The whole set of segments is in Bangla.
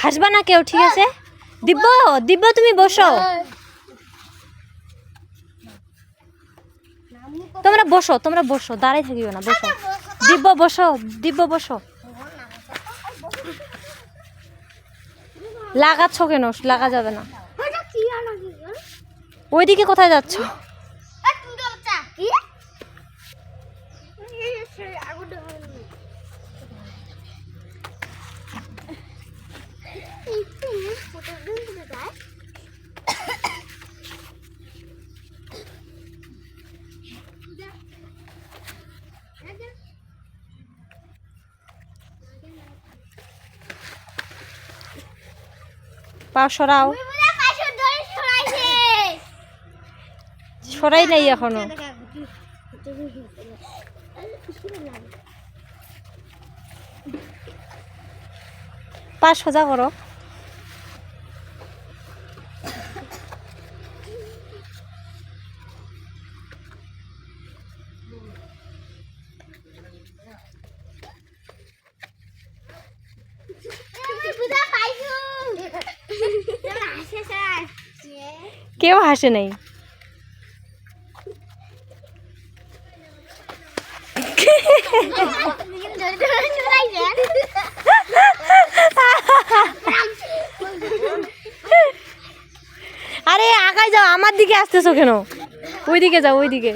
হাসবা না কেউ, ঠিক আছে? দিব্য, দিব্য তুমি বসো, তোমরা বসো, তোমরা বসো, দাঁড়াই থাকিবে না, বসো। দিব্য বসো, দিব্য বসো। লাগাচ্ছ কেন? লাগা যাবে না। ওইদিকে কোথায় যাচ্ছ? পা সরাও। সরাই নাই এখনো। পা সোজা করো। কেউ হাসে নাই। আরে আগায় যাও, আমার দিকে আসতেছো কেন? ওইদিকে যাও, ওইদিকে।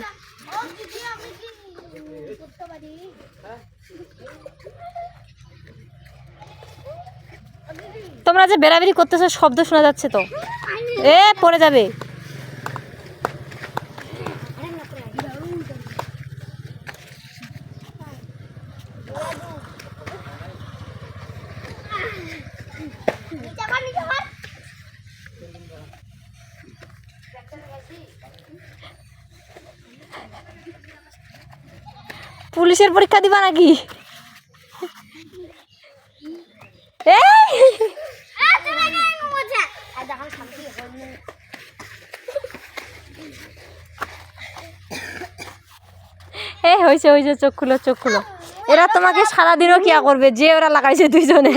তোমরা যে বেড়াবেড়ি করতেছো শব্দ শোনা যাচ্ছে তো, পড়ে যাবে। পুলিশের পরীক্ষা দিবা নাকি? হয়েছে, চোখ খুলো, চোখ খুলো। এরা তোমাকে সারাদিনও কিয়া করবে, যে ওরা লাগাইছে দুইজনে।